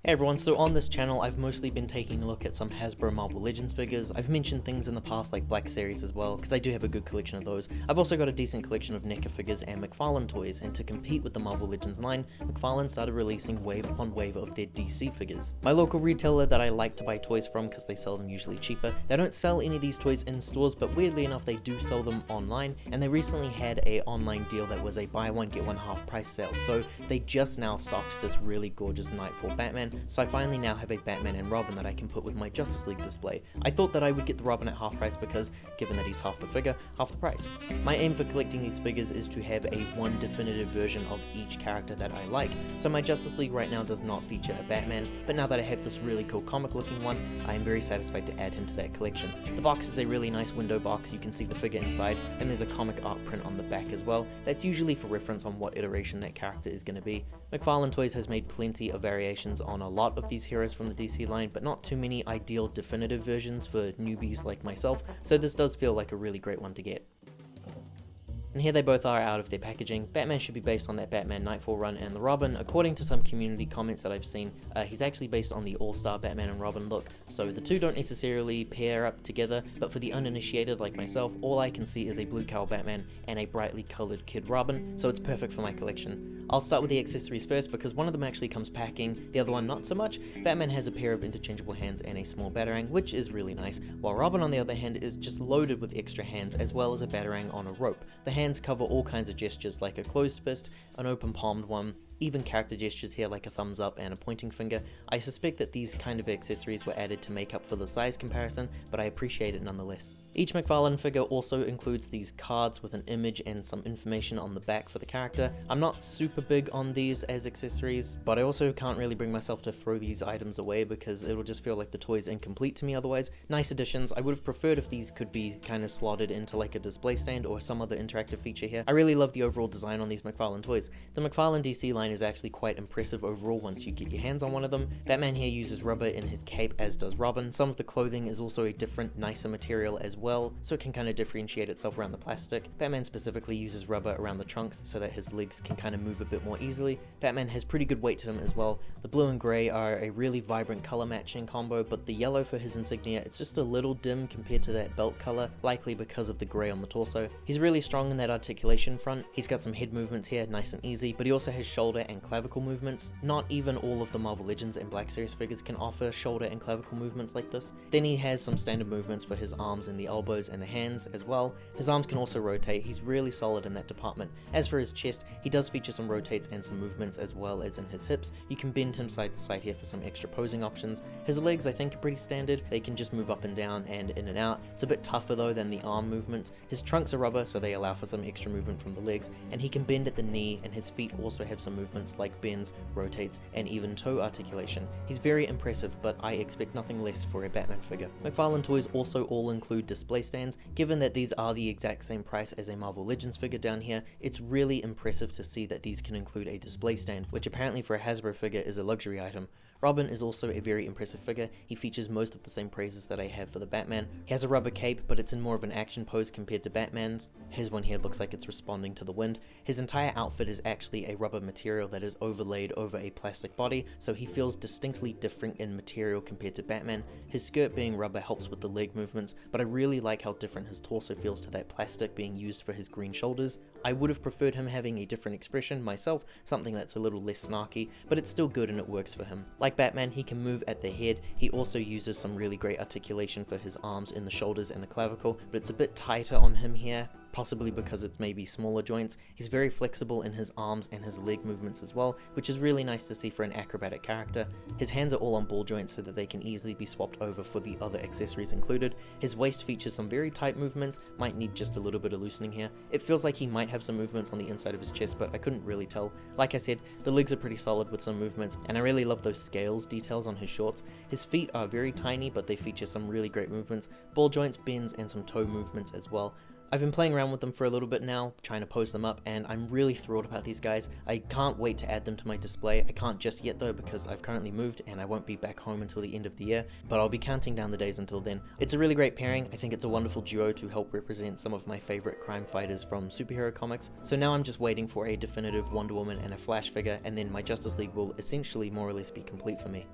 Hey everyone, so on this channel I've mostly been taking a look at some Hasbro Marvel Legends figures. I've mentioned things in the past like Black Series as well, because I do have a good collection of those. I've also got a decent collection of NECA figures and McFarlane toys, and to compete with the Marvel Legends line, McFarlane started releasing wave upon wave of their DC figures. My local retailer that I like to buy toys from because they sell them usually cheaper, they don't sell any of these toys in stores, but weirdly enough they do sell them online, and they recently had a online deal that was a buy one get one half price sale, so they just now stocked this really gorgeous Knightfall Batman, so I finally now have a Batman and Robin that I can put with my Justice League display. I thought that I would get the Robin at half price because, given that he's half the figure, half the price. My aim for collecting these figures is to have a one definitive version of each character that I like, so my Justice League right now does not feature a Batman, but now that I have this really cool comic looking one, I am very satisfied to add him to that collection. The box is a really nice window box, you can see the figure inside, and there's a comic art print on the back as well. That's usually for reference on what iteration that character is going to be. McFarlane Toys has made plenty of variations on a lot of these heroes from the DC line, but not too many ideal definitive versions for newbies like myself, so this does feel like a really great one to get. And here they both are out of their packaging. Batman should be based on that Batman Knightfall run, and the Robin, according to some community comments that I've seen, he's actually based on the all-star Batman and Robin look. So the two don't necessarily pair up together, but for the uninitiated like myself, all I can see is a blue cowl Batman and a brightly colored Kid Robin, so it's perfect for my collection. I'll start with the accessories first because one of them actually comes packing, the other one not so much. Batman has a pair of interchangeable hands and a small batarang, which is really nice, while Robin on the other hand is just loaded with extra hands as well as a batarang on a rope. The hands cover all kinds of gestures like a closed fist, an open palmed one, even character gestures here like a thumbs up and a pointing finger. I suspect that these kind of accessories were added to make up for the size comparison, but I appreciate it nonetheless. Each McFarlane figure also includes these cards with an image and some information on the back for the character. I'm not super big on these as accessories, but I also can't really bring myself to throw these items away because it'll just feel like the toy's incomplete to me otherwise. Nice additions. I would have preferred if these could be kind of slotted into like a display stand or some other interactive feature here. I really love the overall design on these McFarlane toys. The McFarlane DC line is actually quite impressive overall once you get your hands on one of them. Batman here uses rubber in his cape, as does Robin. Some of the clothing is also a different, nicer material as well, so it can kind of differentiate itself around the plastic. Batman specifically uses rubber around the trunks so that his legs can kind of move a bit more easily. Batman has pretty good weight to him as well. The blue and grey are a really vibrant color matching combo, but the yellow for his insignia, it's just a little dim compared to that belt color, likely because of the grey on the torso. He's really strong in that articulation front. He's got some head movements here, nice and easy, but he also has shoulder and clavicle movements. Not even all of the Marvel Legends and Black Series figures can offer shoulder and clavicle movements like this. Then he has some standard movements for his arms and the elbows and the hands as well. His arms can also rotate. He's really solid in that department. As for his chest, he does feature some rotates and some movements as well as in his hips. You can bend him side to side here for some extra posing options. His legs I think are pretty standard. They can just move up and down and in and out. It's a bit tougher though than the arm movements. His trunks are rubber, so they allow for some extra movement from the legs, and he can bend at the knee, and his feet also have some movements like bends, rotates, and even toe articulation. He's very impressive, but I expect nothing less for a Batman figure. McFarlane toys also all include display stands. Given that these are the exact same price as a Marvel Legends figure down here, it's really impressive to see that these can include a display stand, which apparently for a Hasbro figure is a luxury item. Robin is also a very impressive figure. He features most of the same praises that I have for the Batman. He has a rubber cape, but it's in more of an action pose compared to Batman's. His one here looks like it's responding to the wind. His entire outfit is actually a rubber material that is overlaid over a plastic body, so he feels distinctly different in material compared to Batman. His skirt being rubber helps with the leg movements, but I really like how different his torso feels to that plastic being used for his green shoulders. I would have preferred him having a different expression myself, something that's a little less snarky, but it's still good and it works for him. Like Batman, he can move at the head. He also uses some really great articulation for his arms in the shoulders and the clavicle, but it's a bit tighter on him here, possibly because it's maybe smaller joints. He's very flexible in his arms and his leg movements as well, which is really nice to see for an acrobatic character. His hands are all on ball joints so that they can easily be swapped over for the other accessories included. His waist features some very tight movements, might need just a little bit of loosening here. It feels like he might have some movements on the inside of his chest, but I couldn't really tell. Like I said, the legs are pretty solid with some movements, and I really love those scales details on his shorts. His feet are very tiny, but they feature some really great movements, ball joints, bends, and some toe movements as well. I've been playing around with them for a little bit now, trying to pose them up, and I'm really thrilled about these guys. I can't wait to add them to my display. I can't just yet though, because I've currently moved and I won't be back home until the end of the year, but I'll be counting down the days until then. It's a really great pairing. I think it's a wonderful duo to help represent some of my favorite crime fighters from superhero comics. So now I'm just waiting for a definitive Wonder Woman and a Flash figure, and then my Justice League will essentially more or less be complete for me.